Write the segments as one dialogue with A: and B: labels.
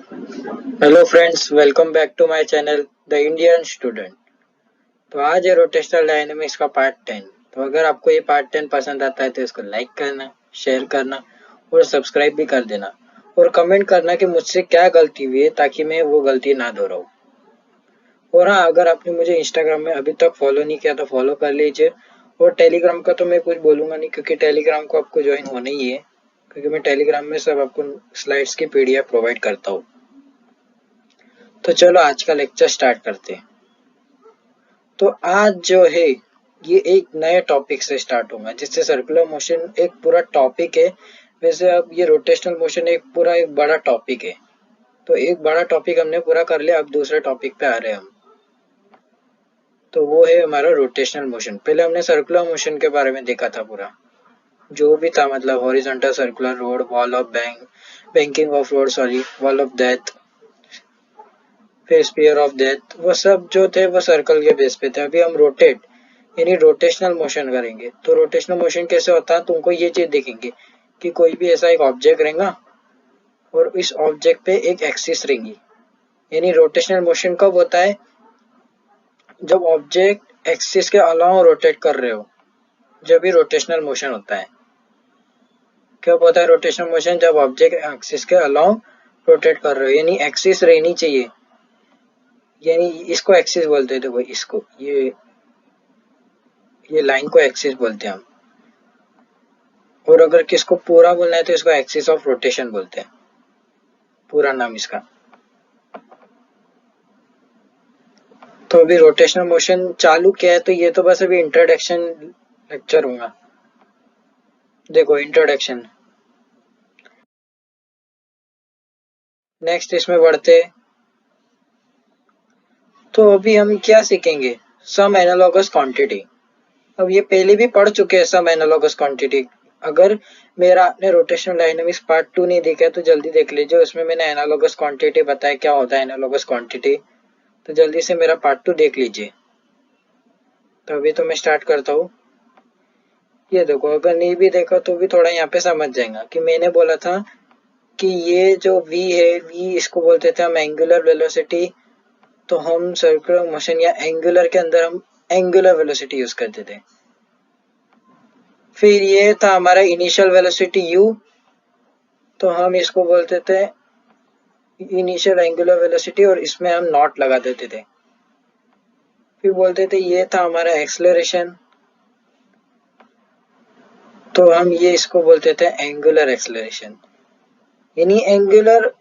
A: Hello friends, welcome back to my channel the Indian student. तो आज है rotational dynamics का पार्ट 10। तो अगर आपको ये पार्ट 10 पसंद आता है तो इसको लाइक करना, शेयर करना और सब्सक्राइब भी कर देना और कमेंट करना कि मुझसे क्या गलती हुई है ताकि मैं वो गलती ना दोहराऊं। और हाँ, अगर आपने मुझे इंस्टाग्राम में अभी तक फॉलो नहीं किया तो फॉलो कर लीजिए। और टेलीग्राम का तो मैं कुछ बोलूंगा नहीं क्योंकि टेलीग्राम को आपको ज्वाइन होना ही है, क्योंकि मैं टेलीग्राम में सब आपको स्लाइड्स की पीडीएफ प्रोवाइड करता हूँ। तो चलो आज का लेक्चर स्टार्ट करते हैं। तो आज जो है ये एक नए टॉपिक से स्टार्ट होगा जिससे सर्कुलर मोशन एक पूरा टॉपिक है। वैसे अब ये रोटेशनल मोशन एक बड़ा टॉपिक है। तो एक बड़ा टॉपिक हमने पूरा कर लिया, अब दूसरे टॉपिक पे आ रहे हैं हम। तो वो है हमारा रोटेशनल मोशन। पहले हमने सर्कुलर मोशन के बारे में देखा था पूरा, जो भी था, मतलब horizontal circular road, wall of banking of road, sorry, wall of death, फिर स्पीयर ऑफ डेथ, वो सब जो थे वो सर्कल के बेस पे थे। अभी हम रोटेट यानी रोटेशनल मोशन करेंगे। तो रोटेशनल मोशन कैसे होता है, तुमको ये चीज देखेंगे कि कोई भी ऐसा एक ऑब्जेक्ट रहेगा और इस ऑब्जेक्ट पे एक एक्सिस रहेंगी। यानी रोटेशनल मोशन कब होता है, जब ऑब्जेक्ट एक्सिस के अलावा रोटेट कर रहे हो, जब भी रोटेशनल मोशन होता है। कब होता है रोटेशनल मोशन, जब ऑब्जेक्ट एक्सिस के अलावा रोटेट कर रहे हो, यानी एक्सिस रहनी चाहिए। यानी इसको एक्सिस बोलते थे वो, इसको ये लाइन को एक्सिस बोलते हैं हम। और अगर किसको पूरा बोलना है तो इसको एक्सिस ऑफ रोटेशन बोलते हैं, पूरा नाम इसका। तो अभी रोटेशनल मोशन चालू किया है, तो ये तो बस अभी इंट्रोडक्शन लेक्चर होगा। देखो इंट्रोडक्शन, नेक्स्ट इसमें बढ़ते। तो अभी हम क्या सीखेंगे, सम एनालॉगस क्वांटिटी। अब ये पहले भी पढ़ चुके हैं सम एनालॉगस क्वांटिटी। अगर मेरा आपने रोटेशनल डायनेमिक्स पार्ट 2 नहीं देखा है तो जल्दी देख लीजिए, उसमें मैंने एनालॉगस क्वांटिटी बताया क्या होता है एनालॉगस क्वांटिटी। तो जल्दी से मेरा पार्ट 2 देख लीजिए। तो अभी तो मैं स्टार्ट करता हूँ। ये देखो, अगर नहीं भी देखा तो भी थोड़ा यहाँ पे समझ जाएगा कि मैंने बोला था कि ये जो v है, v इसको बोलते थे हम एंगुलर वेलोसिटी। तो हम सर्कुलर मोशन या एंगुलर के अंदर हम एंगुलर वेलोसिटी यूज करते थे। फिर ये था हमारा इनिशियल वेलोसिटी u, तो हम इसको बोलते थे इनिशियल एंगुलर वेलोसिटी और इसमें हम नॉट लगा देते थे। फिर बोलते थे ये था हमारा एक्सेलरेशन, तो हम ये इसको बोलते थे एंगुलर एक्सेलरेशन। यानी एंगुलर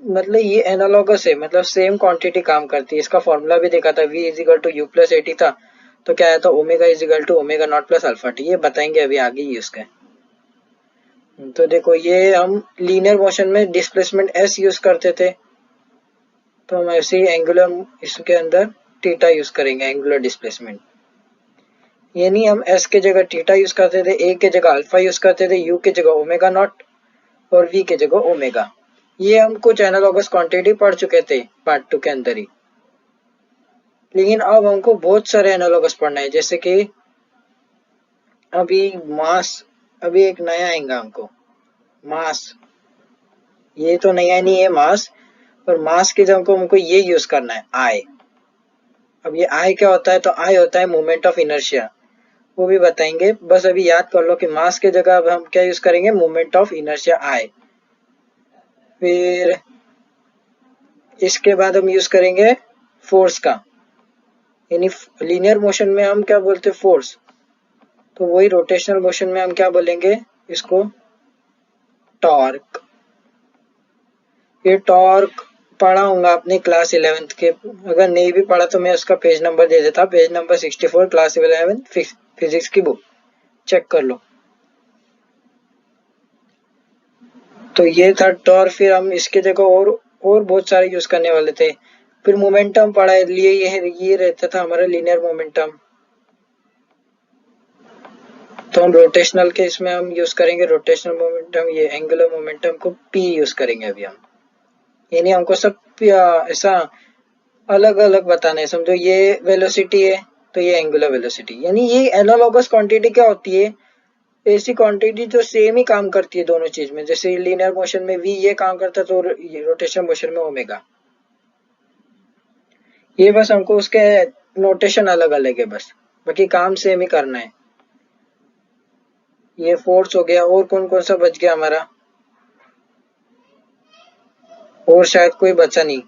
A: मतलब ये एनालॉगस है, मतलब सेम क्वांटिटी काम करती है। इसका फॉर्मूला भी देखा था, v is equal to u plus at था। तो क्या आया था, omega is equal to omega naught plus alpha t. ये बताएंगे अभी आगे ही उसके। तो देखो, ये हम लीनियर मोशन में डिस्प्लेसमेंट s यूज करते थे, तो हम ऐसे ही एंगुलर इसके अंदर थीटा यूज करेंगे, एंगुलर डिस्प्लेसमेंट। यानी हम s के जगह थीटा यूज करते थे, a के जगह अल्फा यूज करते थे, u के जगह ओमेगा नॉट और v के जगह ओमेगा। ये हम कुछ एनालॉगस क्वांटिटी पढ़ चुके थे पार्ट 2 के अंदर ही। लेकिन अब हमको बहुत सारे एनालॉगस पढ़ना है, जैसे कि अभी मास, अभी एक नया आएगा हमको मास। ये तो नया नहीं है मास, पर मास के जगह हमको ये यूज करना है आई। अब ये आई क्या होता है, तो आई होता है मोमेंट ऑफ इनर्शिया, वो भी बताएंगे। बस अभी याद कर लो कि मास के जगह अब हम क्या यूज करेंगे, मोमेंट ऑफ इनर्शिया आई। फिर इसके बाद हम यूज करेंगे फोर्स का, यानी लीनियर मोशन में हम क्या बोलते हैं, फोर्स। तो वही रोटेशनल मोशन में हम क्या बोलेंगे इसको, टॉर्क। ये टॉर्क पढ़ा होगा अपने क्लास 11th के, अगर नहीं भी पढ़ा तो मैं उसका पेज नंबर दे देता, पेज नंबर 64, क्लास 11 फिजिक्स की बुक, चेक कर लो। तो ये था टॉर्क। फिर हम इसके जगह और बहुत सारे यूज करने वाले थे। फिर मोमेंटम पढ़ा है, लिए ये रहता था हमारा लीनियर मोमेंटम। तो हम रोटेशनल के इसमें हम यूज करेंगे रोटेशनल मोमेंटम, ये एंगुलर मोमेंटम को p यूज करेंगे अभी हम। यानी हमको सब ऐसा अलग अलग बताना है। समझो ये वेलोसिटी है तो ये एंगुलर वेलोसिटी। यानी ये एनालॉगस क्वांटिटी क्या होती है, ऐसी क्वांटिटी जो सेम ही काम करती है दोनों चीज में, जैसे लीनियर मोशन में v ये काम करता है तो रोटेशन मोशन में ओमेगा। ये बस हमको उसके नोटेशन अलग अलग है बस, बाकी काम सेम ही करना है। ये फोर्स हो गया, और कौन कौन सा बच गया हमारा, और शायद कोई बचा नहीं।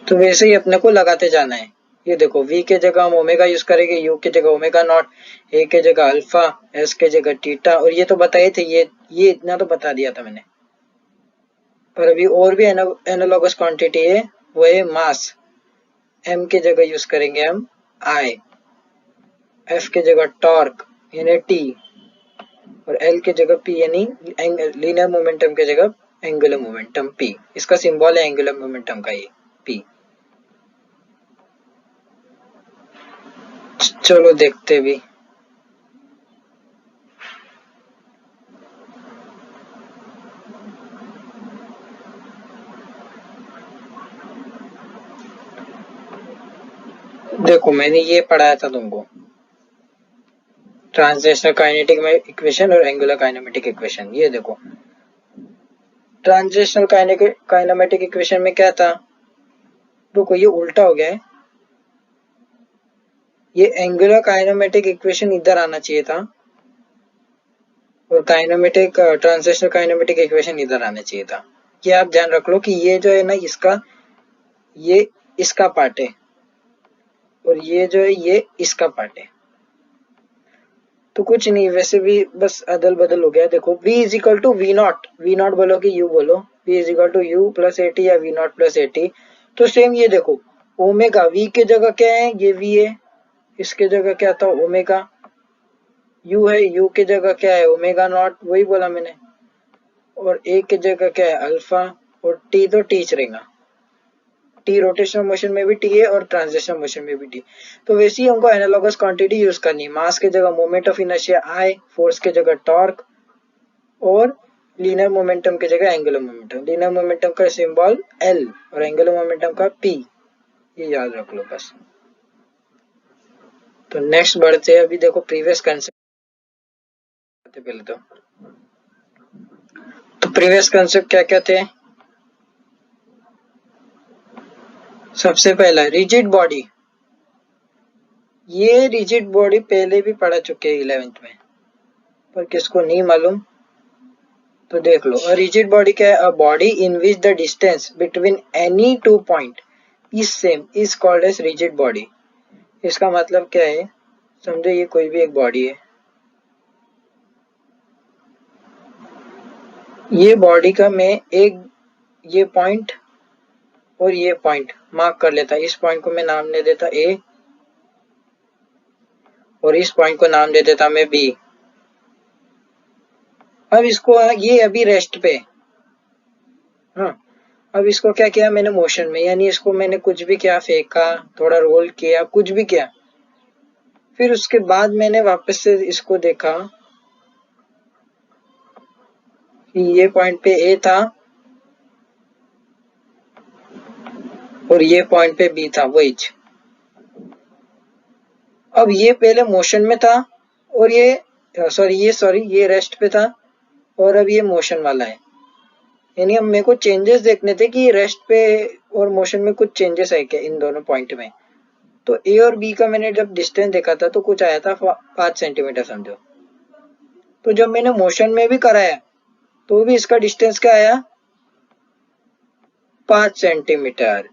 A: तो वैसे ही अपने को लगाते जाना है। ये देखो v के जगह हम ओमेगा यूज करेंगे, u के जगह ओमेगा नॉट, a के जगह अल्फा, s के जगह थीटा, और ये तो बताए थे, ये इतना तो बता दिया था मैंने। पर अभी और भी एनालॉगस क्वांटिटी है, वो है मास। m के जगह यूज करेंगे हम I, f के जगह टॉर्क यानी t, और l के जगह p यानी लीनियर मोमेंटम के जगह एंगुलर मोमेंटम p। इसका सिंबल है एंगुलर मोमेंटम का, ये p। चलो देखते भी। देखो मैंने ये पढ़ाया था तुमको, ट्रांसलेशनल काइनेटिक इक्वेशन और एंगुलर काइनेमेटिक इक्वेशन। ये देखो ट्रांसलेशनल काइनेमेटिक इक्वेशन में क्या था, रुको ये उल्टा हो गया है, ये एंगुलर काइनेमेटिक इक्वेशन इधर आना चाहिए था, और काइनेमेटिक ट्रांसलेशनल काइनेमेटिक इक्वेशन इधर आना चाहिए था। ये आप ध्यान रख लो कि ये जो है ना ये इसका पार्ट है, और ये जो है ये इसका पार्ट है। तो कुछ नहीं, वैसे भी बस अदल बदल हो गया। देखो v is equal to v naught, v naught बोलो कि u बोलो, v is equal to u plus a t या v naught plus a t. तो सेम ये देखो ओमेगा, v के जगह क्या है, ये v है, इसके जगह क्या था ओमेगा, u है, u के जगह क्या है ओमेगा नॉट, वही बोला मैंने, और a के जगह क्या है अल्फा, और t तो टीच रहेगा, टी रोटेशनल मोशन में भी टी है और ट्रांजिशन मोशन में भी टी। तो वैसे ही हमको एनालॉगस क्वांटिटी यूज करनी है, मास के जगह moment of inertia I, force के जगह टॉर्क, और लीनियर मोमेंटम के जगह एंगुलर मोमेंटम। लीनियर मोमेंटम का सिंबल एल और एंगुलर मोमेंटम का पी, ये याद रख लो बस। तो नेक्स्ट बढ़ते हैं, अभी देखो प्रीवियस कंसेप्ट पहले तो प्रीवियस कंसेप्ट क्या क्या थे। सबसे पहला रिजिड बॉडी, ये रिजिड बॉडी पहले भी पढ़ा चुके हैं 11th में, पर किसको नहीं मालूम तो देख लो। अ रिजिड बॉडी क्या है, a body in which the distance between any two point is same is called as rigid body. इसका मतलब क्या है, समझो ये कोई भी एक बॉडी है, ये बॉडी का मैं एक ये पॉइंट और ये पॉइंट मार्क कर लेता, इस पॉइंट को मैं नाम दे देता ए, और इस पॉइंट को नाम दे देता मैं बी। अब इसको ये अभी रेस्ट पे, हाँ अब इसको क्या किया मैंने मोशन में, यानी इसको मैंने कुछ भी किया, फेंका, थोड़ा रोल किया, कुछ भी किया, फिर उसके बाद मैंने वापस से इसको देखा कि ये पॉइंट पे ए था और ये पॉइंट पे बी था, वही। अब ये पहले मोशन में था और ये रेस्ट पे था, और अब ये मोशन वाला है। यानी अब मेरे को चेंजेस देखने थे कि रेस्ट पे और मोशन में कुछ चेंजेस है क्या इन दोनों पॉइंट में। तो ए और बी का मैंने जब डिस्टेंस देखा था तो कुछ आया था 5 सेंटीमीटर समझो। तो जब मैंने मोशन में भी कराया तो भी इसका डिस्टेंस क्या आया 5 सेंटीमीटर।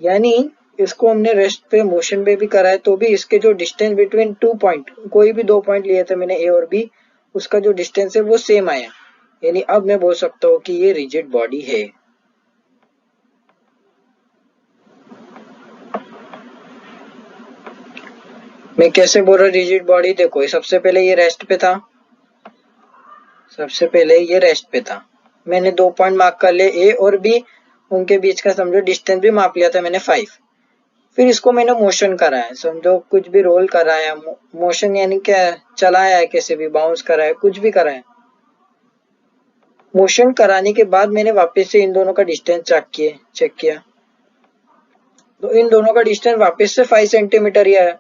A: यानी इसको हमने रेस्ट पे मोशन पे भी कराया तो भी इसके जो डिस्टेंस बिटवीन टू पॉइंट, कोई भी दो पॉइंट लिए थे मैंने ए और बी, उसका जो डिस्टेंस है वो सेम आया। यानी अब मैं बोल सकता हूँ कि ये रिजिड बॉडी है। मैं कैसे बोल रहा रिजिड बॉडी, देखो सबसे पहले ये रेस्ट पे था, सबसे पहले ये रेस्ट पे था, मैंने दो पॉइंट मार्क कर लिए ए और बी, उनके बीच का समझो डिस्टेंस भी माप लिया था मैंने 5। फिर इसको मैंने मोशन कराया, समझो कुछ भी रोल कराया, मोशन यानी क्या चलाया है, कैसे भी बाउंस कराया, कुछ भी कराया। मोशन कराने के बाद मैंने वापस से इन दोनों का डिस्टेंस चेक किया, तो इन दोनों का डिस्टेंस वापस से 5 सेंटीमीटर ही आया।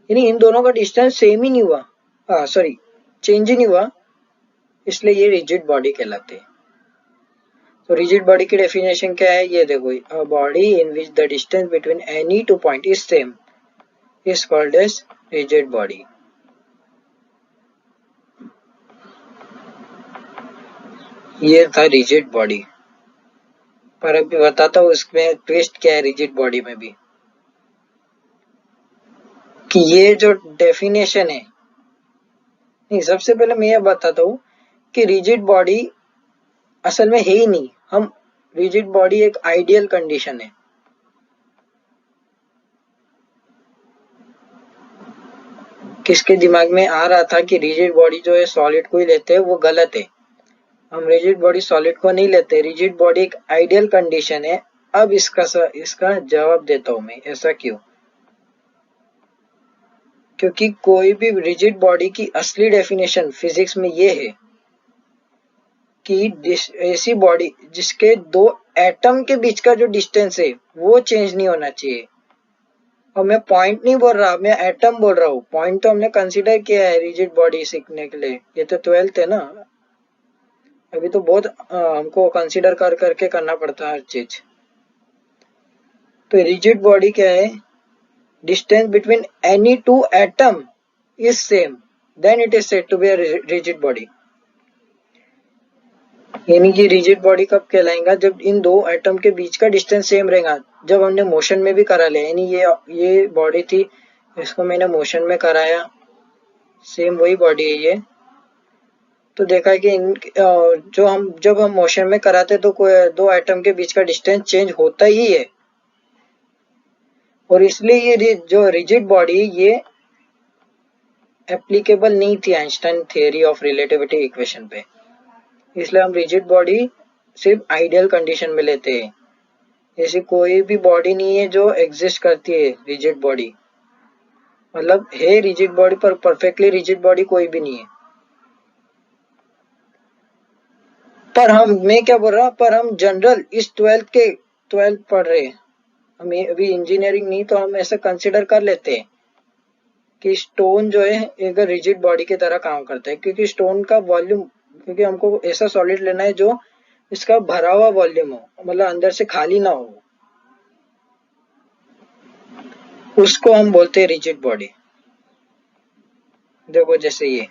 A: यानी इन दोनों का डिस्टेंस सेम ही नहीं हुआ, सॉरी चेंज ही नहीं हुआ, इसलिए ये रिजिड बॉडी कहलाते हैं। तो रिजिड बॉडी की डेफिनेशन क्या है ये देखो, a body in which the distance between any two point is same is called as rigid body. ये था रिजिड बॉडी। पर अभी बताता हूँ उसमें ट्विस्ट क्या है रिजिड बॉडी में भी, कि ये जो डेफिनेशन है, नहीं सबसे पहले मैं ये बताता हूँ कि रिजिड बॉडी असल में है ही नहीं। हम रिजिड बॉडी एक आइडियल कंडीशन है। किसके दिमाग में आ रहा था कि रिजिड बॉडी जो है सॉलिड को ही लेते हैं, वो गलत है। हम रिजिड बॉडी सॉलिड को नहीं लेते, रिजिड बॉडी एक आइडियल कंडीशन है। अब इसका जवाब देता हूं मैं, ऐसा क्यों? क्योंकि कोई भी रिजिड बॉडी की असली डेफिनेशन फिजिक्स में ये है कि ऐसी बॉडी जिसके दो एटम के बीच का जो डिस्टेंस है वो चेंज नहीं होना चाहिए। और मैं पॉइंट नहीं बोल रहा, मैं एटम बोल रहा हूँ। पॉइंट तो हमने कंसीडर किया है रिजिड बॉडी सीखने के लिए, ये तो 12th है ना। अभी तो बहुत हमको कंसीडर कर करके करना पड़ता है हर चीज। तो रिजिड बॉडी क्या है? Distance between any two atom is same, then it is said to be a rigid body. यानी कि रिजिड बॉडी कब कहलाएगा? जब इन दो एटम के बीच का डिस्टेंस सेम रहेगा। जब हमने मोशन में भी करा लिया, यानी ये बॉडी थी, इसको मैंने मोशन में कराया, सेम वही बॉडी है ये। तो देखा कि जब हम मोशन में कराते तो कोई दो एटम के बीच का डिस्टेंस चेंज होता ही है। और इसलिए ये जो रिजिड बॉडी ये एप्लीकेबल नहीं थी Einstein theory of relativity equation पे। इसलिए हम रिजिड बॉडी सिर्फ आइडियल कंडीशन में लेते हैं। ऐसी कोई भी बॉडी नहीं है जो एग्जिस्ट करती है रिजिड बॉडी, मतलब है रिजिड बॉडी पर परफेक्टली रिजिड बॉडी कोई भी नहीं है। पर मैं क्या बोल रहा, पर हम जनरल इस 12th पढ़ रहे हैं, हमें अभी इंजीनियरिंग नहीं, तो हम ऐसा कंसिडर कर लेते हैं कि स्टोन जो है एक रिजिड बॉडी की तरह काम करता है। क्योंकि स्टोन का वॉल्यूम, क्योंकि हमको ऐसा सॉलिड लेना है जो इसका भरा हुआ वॉल्यूम हो, मतलब अंदर से खाली ना हो, उसको हम बोलते हैं रिजिड बॉडी। देखो जैसे ये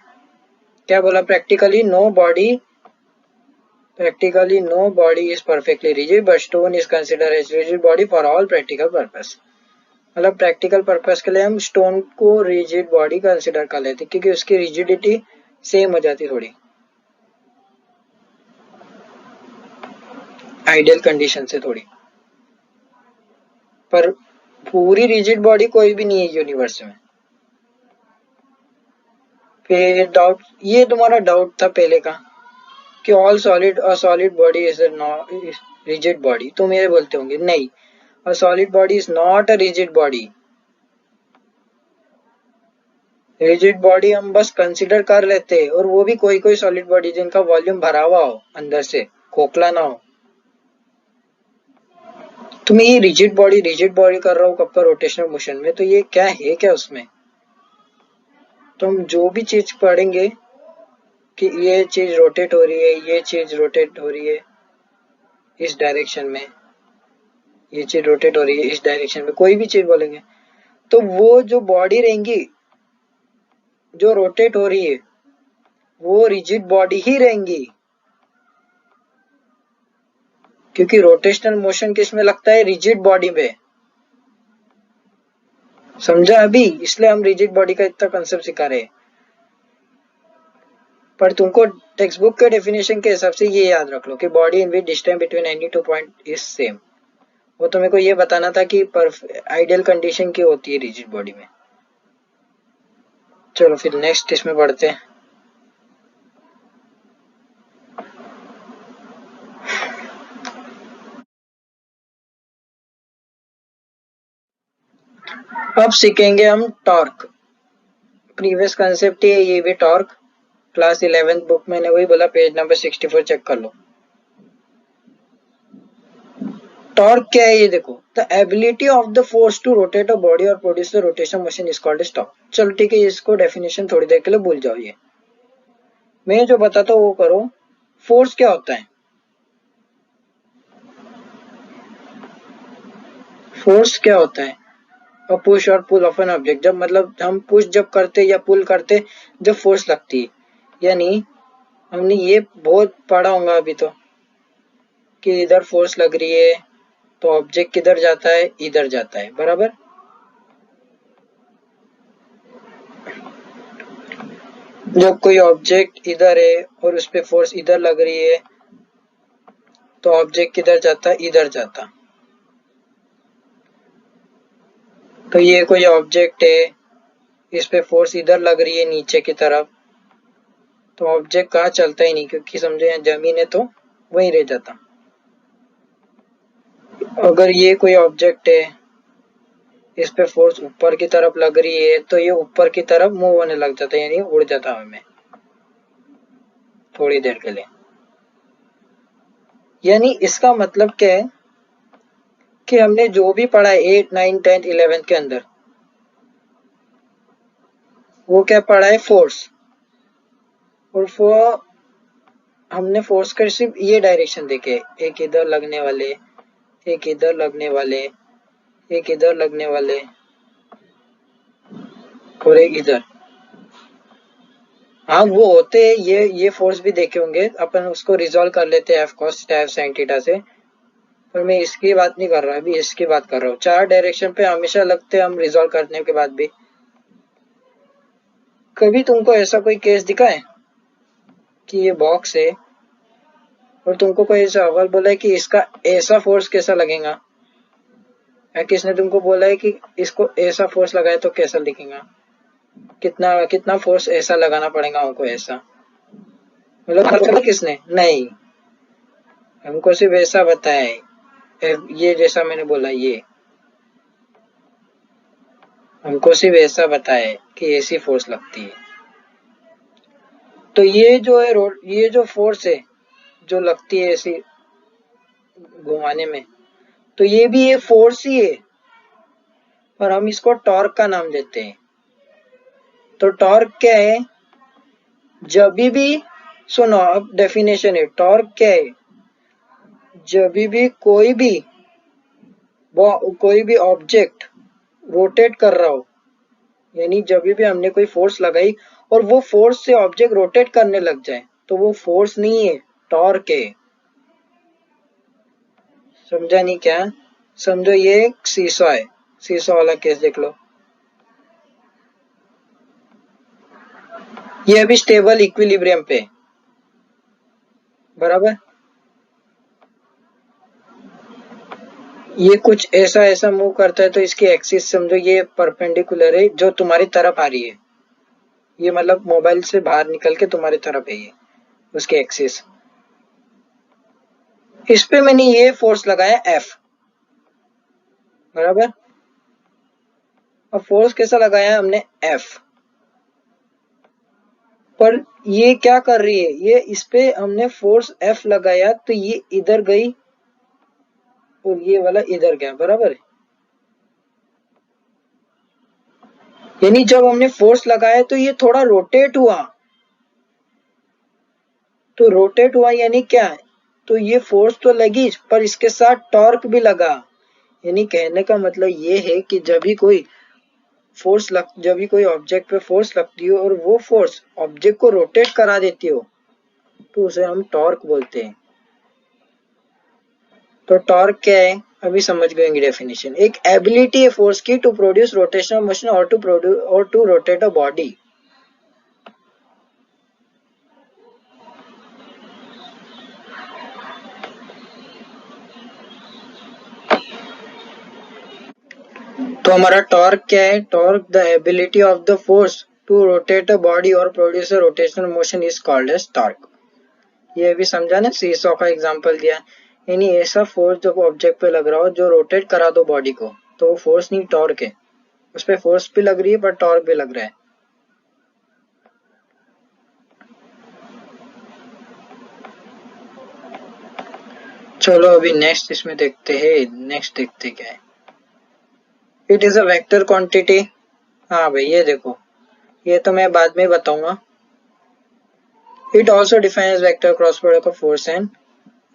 A: क्या बोला, practically no body is perfectly rigid but stone is considered as rigid body for all practical purpose। मतलब प्रैक्टिकल पर्पस के लिए हम स्टोन को रिजिड बॉडी कंसिडर कर लेते क्योंकि उसकी रिजिडिटी सेम हो जाती थोड़ी आइडियल कंडीशन से थोड़ी। पर पूरी रिजिड बॉडी कोई भी नहीं है यूनिवर्स में। फिर डाउट, ये तुम्हारा डाउट था पहले का कि all solid body is rigid body, तो मेरे बोलते होंगे नहीं, a solid body is not a rigid body. Rigid body हम बस कंसिडर कर लेते हैं, और वो भी कोई कोई सॉलिड बॉडी जिनका वॉल्यूम भरा हुआ हो, अंदर से खोखला ना हो। तो मैं ये रिजिड बॉडी कर रहा हूँ कब का, रोटेशनल मोशन में, तो ये क्या है क्या उसमें? तो हम जो भी चीज पढ़ेंगे कि ये चीज रोटेट हो रही है, ये चीज रोटेट हो रही है इस डायरेक्शन में, ये चीज रोटेट हो रही है इस डायरेक्शन में, कोई भी चीज बोलेंगे तो वो जो बॉडी रहेंगी जो रोटेट हो रही है वो रिजिड बॉडी ही रहेंगी। क्योंकि रोटेशनल मोशन किस में लगता है? रिजिड बॉडी में। समझा अभी? इसलिए हम रिजिड बॉडी का इतना कंसेप्ट सिखा रहे हैं। पर तुमको टेक्स्ट बुक के डेफिनेशन के हिसाब से ये याद रख लो कि body in which distance between any two point is same. वो तो मेरे को ये बताना था कि आइडियल कंडीशन की होती है रिजिड बॉडी में। चलो फिर नेक्स्ट इसमें बढ़ते हैं। अब सीखेंगे हम टॉर्क। प्रीवियस कंसेप्ट है ये भी टॉर्क, क्लास 11th बुक मैंने वही बोला, पेज नंबर 64 चेक कर लो। टॉर्क क्या है ये देखो, the ability of the force to rotate a body और produce the rotation motion is called as torque. चलो ठीक है, इसको डेफिनेशन थोड़ी देर के लिए भूल जाओ, ये मैं जो बताता हूँ वो करो। फोर्स क्या होता है? फोर्स क्या होता है? अ पुश और पुल ऑफ एन ऑब्जेक्ट, जब मतलब हम पुश जब करते या पुल करते जब फोर्स लगती है, यानी हमने ये बहुत पढ़ा होगा अभी तो, कि इधर फोर्स लग रही है तो ऑब्जेक्ट किधर जाता है, इधर जाता है, बराबर। जब कोई ऑब्जेक्ट इधर है और उस पे फोर्स इधर लग रही है तो ऑब्जेक्ट किधर जाता है, इधर जाता। तो ये कोई ऑब्जेक्ट है, इस पे फोर्स इधर लग रही है नीचे की तरफ, तो ऑब्जेक्ट कहाँ चलता ही नहीं, क्योंकि समझो यहाँ जमीन है तो वहीं रह जाता। अगर ये कोई ऑब्जेक्ट है, इस पे फोर्स ऊपर की तरफ लग रही है तो ये ऊपर की तरफ मूव होने लग जाता है, यानी उड़ जाता हवा में थोड़ी देर के लिए। यानी इसका मतलब क्या है कि हमने जो भी पढ़ा है 8, 9, 10, 11 के अंदर, वो क्या पढ़ा है? फोर्स। और वो हमने फोर्स का सिर्फ ये डायरेक्शन देखे, एक इधर लगने वाले, एक इधर लगने वाले, एक इधर लगने वाले और एक इधर। हाँ वो होते हैं, ये फोर्स भी देखे होंगे अपन, उसको रिजॉल्व कर लेते हैं F cos F sine theta से। पर मैं इसकी बात नहीं कर रहा, अभी इसकी बात कर रहा हूँ। चार डायरेक्शन पे हमेशा लगते हैं हम रिजॉल्व करने के बाद भी। कभी तुमको ऐसा कोई केस दिखा है कि ये बॉक्स है और तुमको कोई ऐसा सवाल बोला है कि इसका ऐसा फोर्स कैसा लगेगा, या किसने तुमको बोला है कि इसको ऐसा फोर्स लगाए तो कैसा दिखेगा, कितना कितना फोर्स ऐसा लगाना पड़ेगा हमको, ऐसा मतलब पता किसने? नहीं, हमको सिर्फ ऐसा बताया है, ये जैसा मैंने बोला, ये हमको सिर्फ ऐसा बताया है कि ऐसी फोर्स लगती है। तो ये जो है ये जो फोर्स है जो लगती है ऐसी घुमाने में, तो ये भी ये फोर्स ही है, पर हम इसको टॉर्क का नाम देते हैं। तो टॉर्क क्या है? जब भी सुनो, अब डेफिनेशन है, टॉर्क क्या है? जब भी कोई भी ऑब्जेक्ट रोटेट कर रहा हो, यानी जब भी हमने कोई फोर्स लगाई और वो फोर्स से ऑब्जेक्ट रोटेट करने लग जाए, तो वो फोर्स नहीं है, टॉर्क है। समझा नहीं क्या? समझो ये एक सीसॉ है, सीसॉ वाला केस देख लो। ये अभी स्टेबल इक्विलिब्रियम पे, बराबर। ये कुछ ऐसा ऐसा मूव करता है तो इसकी एक्सिस समझो ये परपेंडिकुलर है जो तुम्हारी तरफ आ रही है, ये मतलब मोबाइल से बाहर निकल के तुम्हारी तरफ है ये, उसकी एक्सिस। इस पे मैंने ये फोर्स लगाया F, बराबर। अब फोर्स कैसा लगाया हमने? F। पर ये क्या कर रही है, ये इस पे हमने फोर्स F लगाया तो ये इधर गई और ये वाला इधर गया, बराबर है। यानी जब हमने फोर्स लगाया तो ये थोड़ा रोटेट हुआ, तो रोटेट हुआ यानी क्या है, तो ये फोर्स तो लगी पर इसके साथ टॉर्क भी लगा। यानी कहने का मतलब ये है कि जब भी कोई ऑब्जेक्ट पे फोर्स लगती हो और वो फोर्स ऑब्जेक्ट को रोटेट करा देती हो तो उसे हम टॉर्क बोलते हैं। तो टॉर्क क्या है अभी समझ गए डेफिनेशन। एक एबिलिटी है फोर्स की टू प्रोड्यूस रोटेशनल मोशन और टू रोटेट अ बॉडी। तो हमारा टॉर्क क्या है? Torque the ability of the force to rotate a body और produce a rotational motion is called as torque. ये भी समझा ना, सीसॉ का एग्जांपल दिया। यानी ऐसा फोर्स जब ऑब्जेक्ट पे लग रहा हो जो रोटेट करा दो बॉडी को, तो वो फोर्स नहीं टॉर्क है। उस पे फोर्स भी लग रही है पर टॉर्क भी लग रहा है। चलो अभी नेक्स्ट इसमें देखते हैं, नेक्स्ट देखते क्या है। It is a vector quantity. हाँ भाई ये देखो, ये तो मैं बाद में बताऊंगा। It also defines vector cross product of force and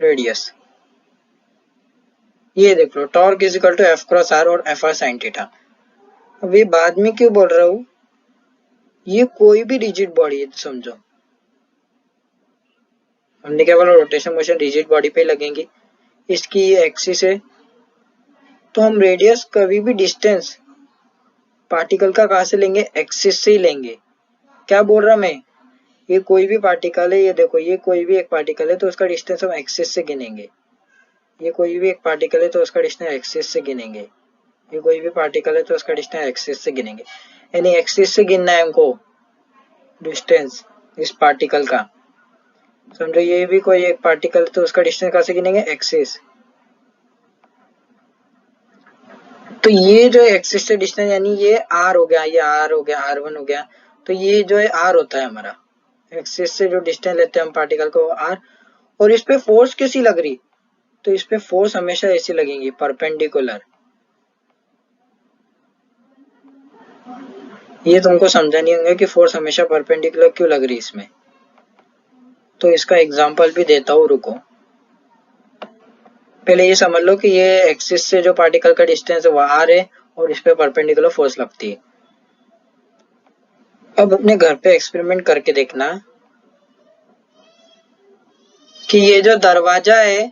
A: radius. ये देख लो, torque is equal to F cross R और एफ आर साइन थीटा। अब ये बाद में क्यों बोल रहा हूँ, ये कोई भी रिजिड बॉडी है समझो, हमने क्या बोला, रोटेशन मोशन रिजिड बॉडी पे लगेंगी। इसकी ये एक्सिस है, तो हम रेडियस कभी भी डिस्टेंस पार्टिकल का कहां से लेंगे, एक्सिस से ही लेंगे। क्या बोल रहा मैं, ये कोई भी पार्टिकल है, ये देखो ये कोई भी एक पार्टिकल है तो उसका डिस्टेंस हम एक्सिस से गिनेंगे। ये कोई भी एक पार्टिकल है तो उसका डिस्टेंस एक्सिस से गिनेंगे। ये कोई भी पार्टिकल है तो उसका डिस्टेंस एक्सिस से गिनेंगे, यानी एक्सिस से गिनना है हमको डिस्टेंस इस पार्टिकल का। समझो ये भी कोई एक पार्टिकल है तो उसका डिस्टेंस कहां से गिनेंगे, एक्सिस। तो ये जो एक्सिस से डिस्टेंस यानी ये आर हो गया, ये आर हो गया, R1 हो गया। तो ये जो है आर होता है हमारा, एक्सिस से जो डिस्टेंस लेते हैं हम पार्टिकल को, आर। और इस पे फोर्स कैसी लग रही, तो इस पे फोर्स हमेशा ऐसी लगेंगी, परपेंडिकुलर। ये तुमको समझा नहीं होंगे कि फोर्स हमेशा परपेंडिकुलर क्यों लग रही इसमें, तो इसका एग्जांपल भी देता हूँ, रुको। पहले ये समझ लो कि ये एक्सिस से जो पार्टिकल का डिस्टेंस है वो आर है और इस पे परपेंडिकुलर फोर्स लगती है। अब अपने घर पे एक्सपेरिमेंट करके देखना कि ये जो दरवाजा है,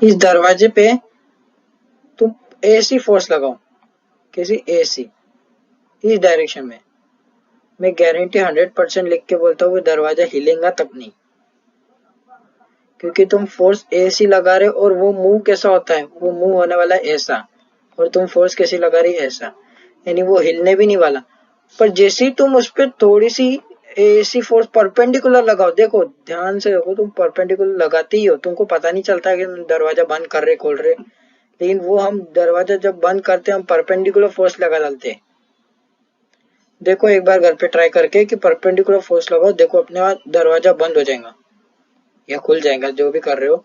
A: इस दरवाजे पे तुम ऐसी फोर्स लगाओ, किसी ऐसी इस डायरेक्शन में, मैं गारंटी 100% लिख के बोलता हूँ वो दरवाजा हिलेगा तब नहीं, क्योंकि तुम फोर्स ऐसी लगा रहे और वो मूव कैसा होता है, वो मूव होने वाला है ऐसा, और तुम फोर्स कैसी लगा रही ऐसा, यानी वो हिलने भी नहीं वाला। पर जैसे ही तुम उस पर थोड़ी सी ऐसी फोर्स परपेंडिकुलर लगाओ, देखो ध्यान से देखो, तुम परपेंडिकुलर लगाते ही हो, तुमको पता नहीं चलता कि दरवाजा बंद कर रहे खोल रहे, लेकिन वो हम दरवाजा जब बंद करते हैं हम परपेंडिकुलर फोर्स लगा डालते हैं। देखो एक बार घर पे ट्राई करके कि परपेंडिकुलर फोर्स लगाओ, देखो अपने आप दरवाजा बंद हो जाएगा या खुल जाएगा, जो भी कर रहे हो।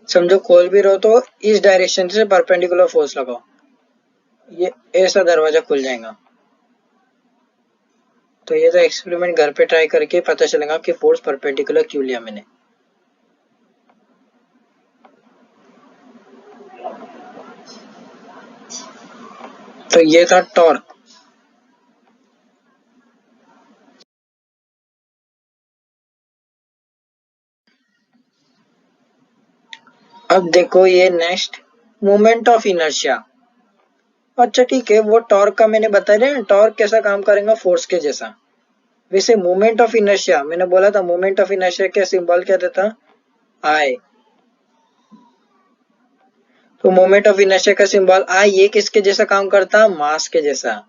A: समझो खोल भी रहो तो इस डायरेक्शन से परपेंडिकुलर फोर्स लगाओ, ये ऐसा दरवाजा खुल जाएगा। तो ये तो एक्सपेरिमेंट घर पे ट्राई करके पता चलेगा कि फोर्स परपेंडिकुलर क्यों लिया मैंने। तो ये था टॉर्क। अब देखो ये नेक्स्ट, मोमेंट ऑफ इनर्शिया। अच्छा ठीक है, वो टॉर्क का मैंने बताया ना, टॉर्क कैसा काम करेगा, फोर्स के जैसा। वैसे मोमेंट ऑफ इनर्शिया मैंने बोला था, मोमेंट ऑफ इनर्शिया का सिंबल क्या था, आई। तो मोमेंट ऑफ इनर्शिया का सिंबल आई, ये किसके जैसा काम करता, मास के जैसा।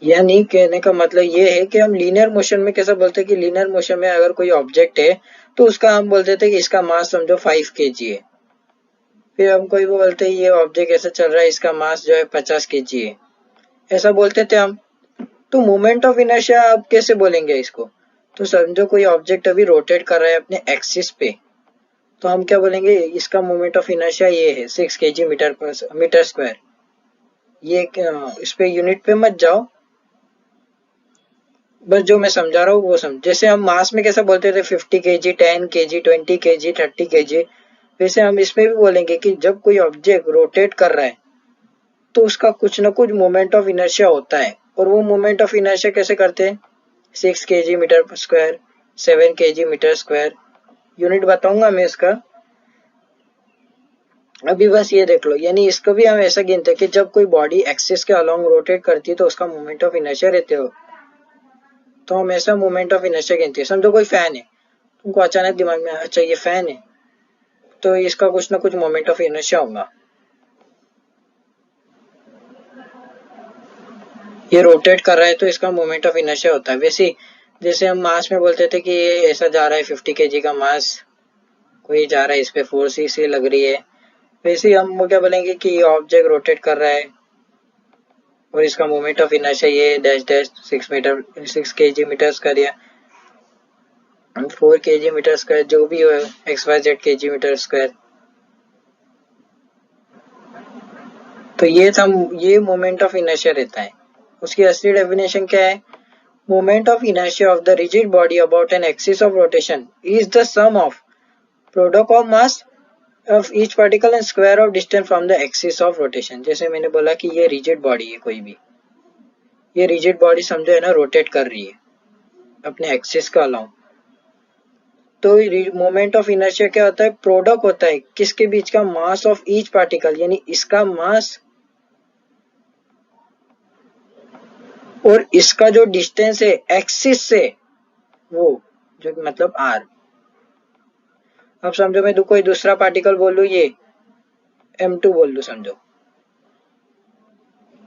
A: यानी कहने का मतलब ये है कि हम लीनियर मोशन में कैसा बोलते हैं कि लीनियर मोशन में अगर कोई ऑब्जेक्ट है तो उसका हम बोलते थे कि इसका मास समझो 5 kg है। फिर हम कोई बोलते हैं ये ऑब्जेक्ट ऐसा चल रहा है, इसका मास जो है 50 kg है, ऐसा बोलते थे हम। तो मोमेंट ऑफ इनर्शिया आप कैसे बोलेंगे इसको, तो समझो कोई ऑब्जेक्ट अभी रोटेट कर रहा है अपने एक्सिस पे, तो हम क्या बोलेंगे, इसका मोमेंट ऑफ इनर्शिया ये है 6 kg मीटर स्क्वायर। ये इस पे यूनिट पे मत जाओ, बस जो मैं समझा रहा हूँ वो समझ। जैसे हम मास में कैसे बोलते थे 50 kg, 10 kg, 20 kg, 30 kg, वैसे हम इसमें भी बोलेंगे कि जब कोई ऑब्जेक्ट रोटेट कर रहा है तो उसका कुछ ना कुछ मोमेंट ऑफ इनर्शिया होता है। और वो मोमेंट ऑफ इनर्शिया कैसे करते हैं, 6 kg metre square, 7 kg metre square, unit बताऊंगा मैं इसका। अभी बस ये देख लो, यानी इसको भी हम ऐसा गिनते हैं कि जब कोई बॉडी एक्सिस के अलोंग रोटेट करती है तो उसका मोमेंट ऑफ इनर्शिया रहते हो, तो हम ऐसा मोमेंट ऑफ इनर्शिया गिनते हैं। समझो कोई फैन है, तुमको अचानक दिमाग में अच्छा ये फैन है तो इसका कुछ ना कुछ मोमेंट ऑफ इनर्शिया होगा, ये रोटेट कर रहा है तो इसका मोमेंट ऑफ इनर्शिया होता है। वैसे जैसे हम मास में बोलते थे कि ये ऐसा जा रहा है 50 kg का मास, कोई जा रहा है इस पे फोर्स इसे लग रही है, वैसे ही हम वो क्या बोलेंगे कि ये ऑब्जेक्ट रोटेट कर रहा है और इसका मोमेंट ऑफ इनर्शिया ये dash dash 6 kg metre square, 4 kg metre square जो भी हो XYZ kg मीटर स्क्वायर। तो ये मोमेंट ऑफ इनर्शिया रहता है। उसकी असली डेफिनेशन क्या है? Moment of inertia of the rigid body about an axis of rotation is the sum of product of mass of each particle and square of distance from the axis of rotation. जैसे मैंने बोला कि ये rigid body है, कोई भी ये rigid body समझो है ना, रोटेट कर रही है अपने एक्सिस का अलाउ। तो मोमेंट ऑफ इनर्शिया क्या होता है? प्रोडक्ट होता है किसके बीच का? मास ऑफ ईच पार्टिकल, यानी इसका मास और इसका जो डिस्टेंस है एक्सिस से, वो जो मतलब आर। अब समझो मैं कोई दूसरा पार्टिकल बोलूं, ये M2 बोल लू समझो,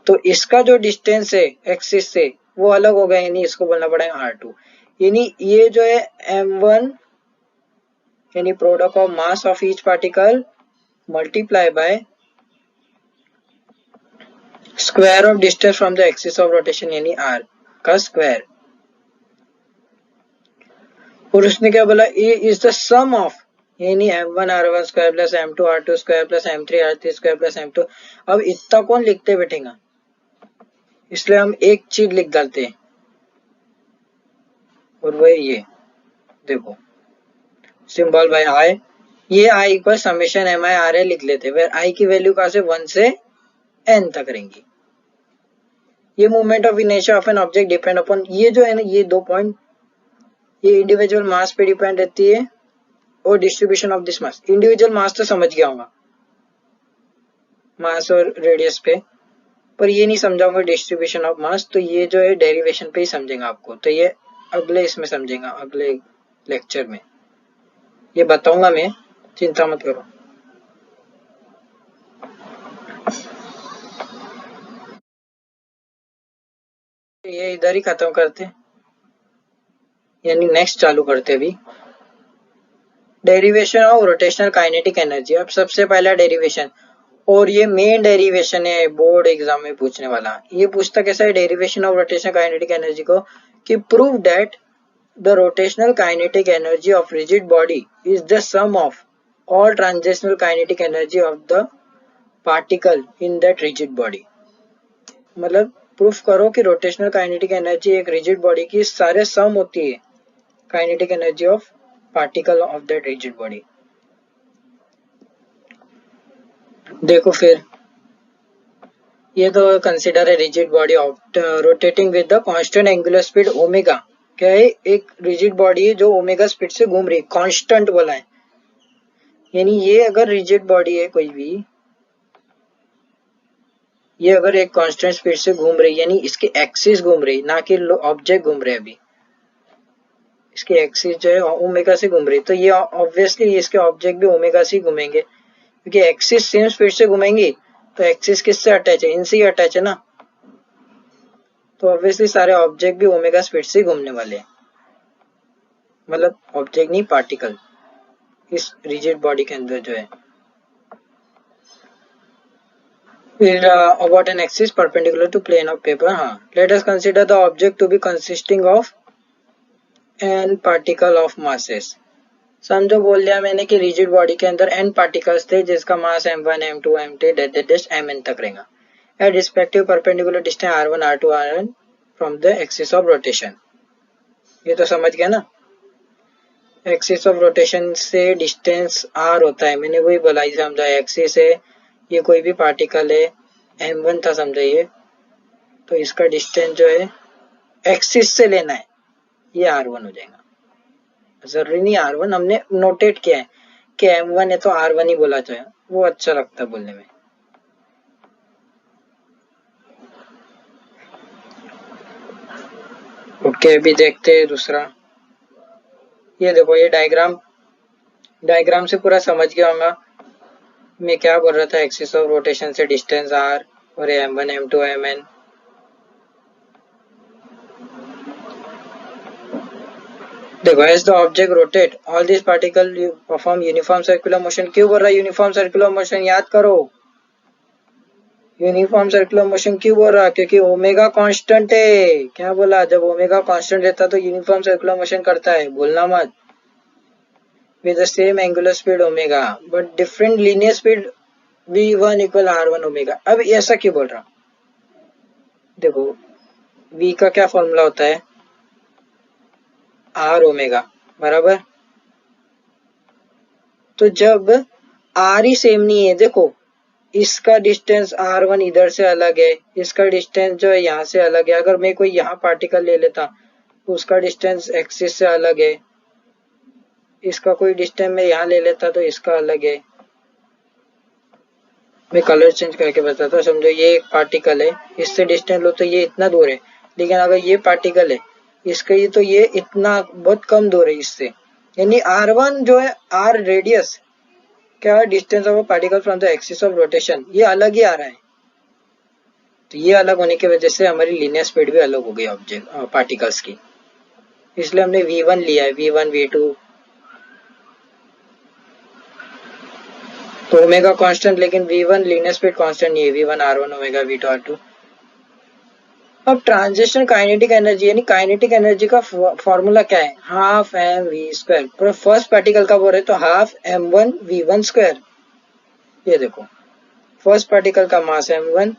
A: तो इसका जो डिस्टेंस है एक्सिस से वो अलग हो गया, यानी इसको बोलना पड़ेगा R2। यानी ये जो है M1 यानी product of mass of each particle multiply by square of distance from the axis of rotation यानी R का स्क्वायर। और उसने क्या बोला? ए इज द सम ऑफ यानी M1 R1 square plus M2 R2 square plus M3 R3 square plus M2। अब इतना कौन लिखते बैठेगा, इसलिए हम एक चीज लिख डालते हैं, और वही ये देखो सिंबल बाय आई। ये I equal summation M I R A लिख लेते हैं, आई की वैल्यू कहां से 1 से n तक रहेंगी। ये movement of inertia of an object depend upon, ये जो है ना ये 2 पॉइंट, ये इंडिविजुअल मास पे डिपेंड रहती है और distribution of this mass. Individual mass तो समझ गया होगा, मास और रेडियस पे, पर ये नहीं समझाऊंगा डिस्ट्रीब्यूशन ऑफ मास। तो ये जो है डेरिवेशन पे ही समझेंगे आपको, तो ये अगले इसमें समझेंगे, अगले लेक्चर में ये बताऊंगा मैं, चिंता मत करो। ये इधर ही खत्म करते, यानी नेक्स्ट चालू करते अभी। Derivation of rotational kinetic energy. अब सबसे पहला डेरिवेशन, और ये मेन डेरिवेशन है बोर्ड एग्जाम में पूछने वाला। ये पूछता कैसा है derivation of rotational kinetic energy को, कि prove that the rotational kinetic energy of rigid body is the sum of all transitional kinetic energy of the particle in that rigid body. मतलब प्रूफ करो कि रोटेशनल काइनेटिक एनर्जी एक rigid body की सारे सम होती है kinetic energy of particle of that rigid body. देखो फिर ये तो कंसिडर है rigid body rotating with the constant angular speed omega. क्या है? एक रिजिड बॉडी है जो ओमेगा स्पीड से घूम रही है, कांस्टेंट बोला है। यानी ये अगर रिजिड बॉडी है कोई भी, ये अगर एक कांस्टेंट स्पीड से घूम रही, यानी इसके एक्सिस घूम रही, ना कि ऑब्जेक्ट घूम रहे। अभी इसके एक्सिस जो है ओमेगा से घूम रही, तो ये ऑब्वियसली इसके ऑब्जेक्ट भी ओमेगा से घूमेंगे, क्योंकि एक्सिस सेम स्पीड से घूमेंगी। तो एक्सिस किससे अटैच है? इनसे ही अटैच है ना, तो ऑब्वियसली सारे ऑब्जेक्ट भी ओमेगा स्पीड से घूमने वाले हैं। मतलब ऑब्जेक्ट नहीं, पार्टिकल इस रिजिड बॉडी के अंदर जो है। फिर about an axis perpendicular to plane of paper. हाँ, let us consider the object to be consisting of n particle of masses. समझो बोल दिया मैंने कि रिजिड बॉडी के अंदर n पार्टिकल्स थे जिसका मास m1 m2 m3 mn तक रहेगा at respective perpendicular distance r1 r2 rn from the axis of rotation. ये तो समझ गया ना, एक्सिस ऑफ रोटेशन से डिस्टेंस r होता है, मैंने वही बोला ही समझा। एक्सिस है, ये कोई भी पार्टिकल है, m1 था समझा ये, तो इसका डिस्टेंस जो है एक्सिस से लेना है, ये r1 हो जाएगा। जरूरी नहीं R1, हमने नोटेट किया है कि M1 है तो R1 ही बोला जाए, वो अच्छा लगता है बोलने में। ओके, अभी देखते हैं दूसरा। ये देखो ये डायग्राम से पूरा समझ गया होगा मैं क्या बोल रहा था। एक्सिस ऑफ रोटेशन से डिस्टेंस R और M1 M2 Mn। देखो as the object rotate all this particle perform uniform circular motion. क्यों बोल रहा है यूनिफॉर्म सर्कुलर मोशन? याद करो, यूनिफॉर्म सर्कुलर मोशन क्यों बोल रहा? क्योंकि ओमेगा कांस्टेंट है। क्या बोला? जब ओमेगा कांस्टेंट रहता तो यूनिफॉर्म सर्कुलर मोशन करता है, बोलना मत। With the same angular speed omega but different linear speed v1 equal r1 omega. अब ऐसा क्यों बोल रहा? देखो v का क्या फॉर्मूला होता है? r ओमेगा बराबर। तो जब r ही सेम नहीं है, देखो इसका डिस्टेंस r1 इधर से अलग है, इसका डिस्टेंस जो है यहाँ से अलग है। अगर मैं कोई यहाँ पार्टिकल ले लेता तो उसका डिस्टेंस एक्सिस से अलग है, इसका कोई डिस्टेंस मैं यहाँ ले लेता तो इसका अलग है। मैं कलर चेंज करके बताता हूँ, समझो ये एक पार्टिकल है, इससे डिस्टेंस लो तो ये इतना दूर है, लेकिन अगर ये पार्टिकल है इसका ये तो ये इतना बहुत कम दूर है इससे। यानी r1 जो है r रेडियस क्या distance of particle from the axis of rotation, ये अलग ही आ रहा है। तो ये अलग होने की वजह से हमारी लीनियर स्पीड भी अलग हो गई ऑब्जेक्ट पार्टिकल्स की, इसलिए हमने v1 लिया है, v1 v2। तो ओमेगा कांस्टेंट, लेकिन v1 लीनियर स्पीड कांस्टेंट नहीं है, v1 r1 omega v2 r2। अब ट्रांजिशन काइनेटिक एनर्जी यानी काइनेटिक एनर्जी का फॉर्मूला क्या है? Half m v square. पर फर्स्ट पार्टिकल का बोल रहे तो हाफ m1 v1 स्क्वायर। ये देखो फर्स्ट पार्टिकल का मास m1,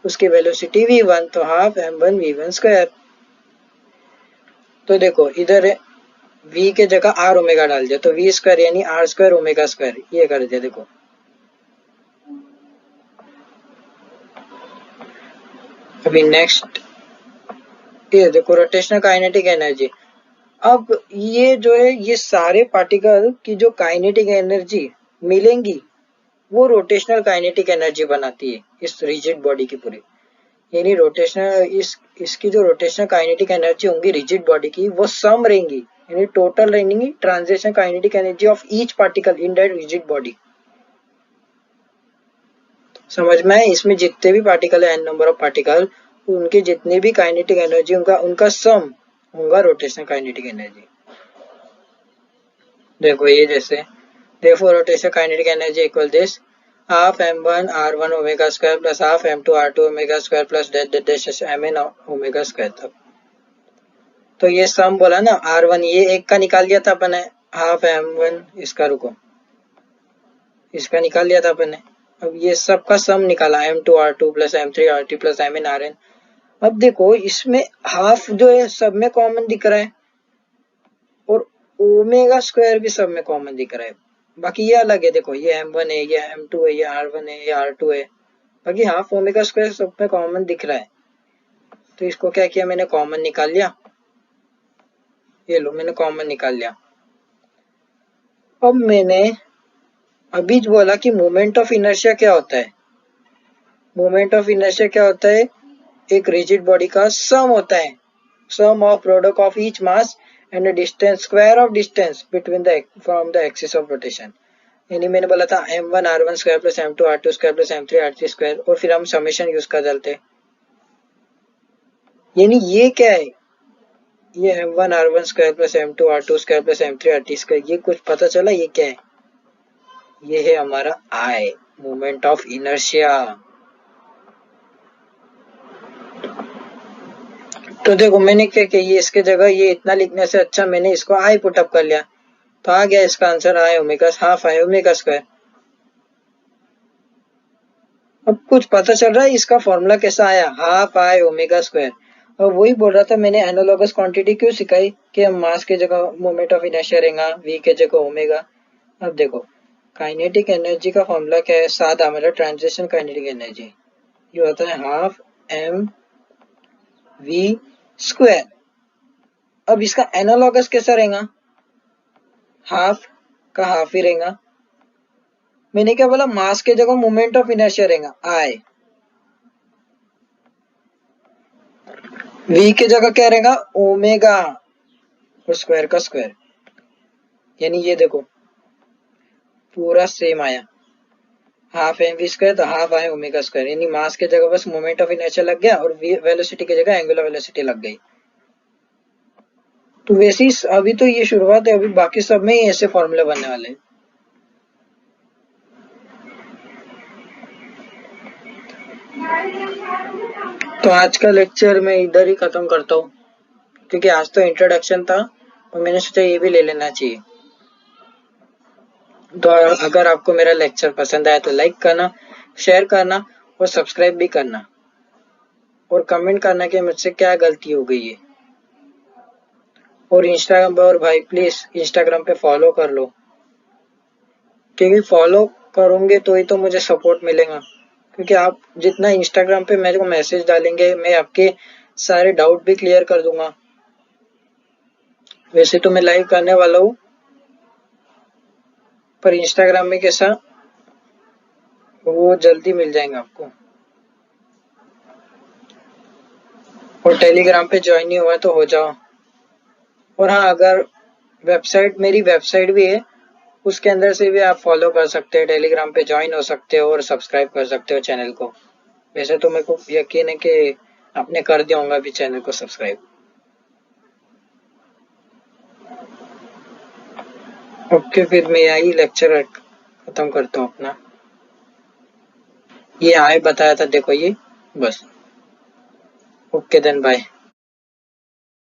A: उसकी वेलोसिटी v1, तो हाफ m1 v1 स्क्वायर। तो देखो इधर v के जगह r ओमेगा डाल दिया तो v स्क्वायर यानी r स्क्वायर ओमेगा स्क्वायर, ये कर दिया। देखो अभी नेक्स्ट ये देखो रोटेशनल काइनेटिक एनर्जी। अब ये जो है ये सारे पार्टिकल की जो काइनेटिक एनर्जी मिलेंगी वो रोटेशनल काइनेटिक एनर्जी बनाती है इस रिजिड बॉडी की पूरी। यानी रोटेशनल इसकी जो रोटेशनल काइनेटिक एनर्जी होंगी रिजिड बॉडी की वो सम रहेंगी, यानी टोटल रहेंगी transition kinetic energy of each particle in that rigid body. समझ में है? इसमें जितने भी पार्टिकल है n नंबर ऑफ पार्टिकल, उनकी जितनी भी काइनेटिक एनर्जी उनका सम होगा रोटेशनल काइनेटिक एनर्जी। देखो ये जैसे देखो rotational kinetic energy equal this half m1 r1 omega square plus half m2 r2 omega square plus that mn omega square तक। तो ये सम बोला ना r1, ये एक का निकाल लिया था अपन ने हाफ m1, इसका रुको इसका निकाल लिया था अपन ने। अब ये सब का सम निकाला m2 r2 plus m3 r3 plus mn rn। अब देखो इसमें हाफ जो है सब में कॉमन दिख रहा है और ओमेगा स्क्वायर भी सब में कॉमन दिख रहा है, बाकी ये अलग है। देखो ये m1 है, ये m2 है, ये r1 है, ये r2 है, बाकी हाफ ओमेगा स्क्वायर सब में कॉमन दिख रहा है। तो इसको क्या किया मैंने, कॉमन निकाल लिया। ये लो मैंने कॉमन निकाल लिया। अब मैंने अभी बोला कि मोमेंट ऑफ इनर्शिया क्या होता है। मोमेंट ऑफ इनर्शिया क्या होता है? एक रिजिड बॉडी का सम होता है, sum of product of each mass and the distance square of distance between the from the axis of rotation। यानी मैंने बोला था m1 r1 square plus m2 r2 square plus m3 r3 square और फिर हम समेशन यूज कर डालते। यानी ये क्या है, ये m1 r1 square plus m2 r2 square plus m3 r3 square, ये कुछ पता चला ये क्या है? ये है हमारा I, मोमेंट ऑफ इनर्शिया। तो देखो मैंने क्या किया, ये इसके जगह ये इतना लिखने से अच्छा मैंने इसको I पुटअप कर लिया, तो आ गया इसका answer I omega half I omega square. अब कुछ पता चल रहा है इसका फॉर्मूला कैसा आया, हाफ I ओमेगा स्क्वायर। और वही बोल रहा था मैंने एनालॉगस क्वांटिटी क्यों सिखाई कि हम मास के जगह मोमेंट ऑफ इनर्शिया रहेगा, v के जगह ओमेगा। अब देखो काइनेटिक एनर्जी का फॉर्मूला क्या है, सादा मतलब ट्रांजिशन काइनेटिक एनर्जी, ये होता है हाफ m v स्क्वायर। अब इसका एनालॉगस कैसा रहेगा, हाफ का हाफ ही रहेगा। मैंने क्या बोला, मास के जगह मोमेंट ऑफ इनर्शिया रहेगा I, v के जगह क्या रहेगा ओमेगा और स्क्वायर का स्क्वायर। यानी ये देखो पूरा सेम आया, हाफ एम वी स्क्वायर तो हाफ आई ओमेगा स्क्वायर। यानी मास के जगह बस मोमेंट ऑफ इनर्शिया लग गया और वेलोसिटी की जगह एंगुलर वेलोसिटी लग गई। तो वैसे ही अभी तो ये शुरुआत है, अभी बाकी सब में ही ऐसे फॉर्मूले बनने वाले हैं। तो आज का लेक्चर मैं इधर ही खत्म करता हूँ, क्योंकि आज तो इंट्रोडक्शन था और मैंने सोचा ये भी ले लेना चाहिए। तो अगर आपको मेरा लेक्चर पसंद आया तो लाइक करना, शेयर करना और सब्सक्राइब भी करना, और कमेंट करना कि मुझसे क्या गलती हो गई है। और इंस्टाग्राम पर, और भाई प्लीज इंस्टाग्राम पे फॉलो कर लो, क्योंकि फॉलो करोगे तो ही तो मुझे सपोर्ट मिलेगा। क्योंकि आप जितना इंस्टाग्राम पे मेरे को मैसेज डालेंगे, मैं आपके सारे डाउट भी क्लियर कर दूंगा। वैसे तो मैं लाइव करने वाला हूँ, पर इंस्टाग्राम में कैसा वो जल्दी मिल जाएंगे आपको। और टेलीग्राम पे ज्वाइन नहीं हुआ तो हो जाओ। और हाँ, अगर मेरी वेबसाइट भी है, उसके अंदर से भी आप फॉलो कर सकते हैं, टेलीग्राम पे ज्वाइन हो सकते हो और सब्सक्राइब कर सकते हो चैनल को। वैसे तो मेरे को यकीन है कि आपने कर दिया होगा अभी चैनल को सब्सक्राइब। ओके, फिर मैं यही लेक्चर खत्म करता हूँ अपना। ये आए बताया था, देखो ये बस। Okay then, bye.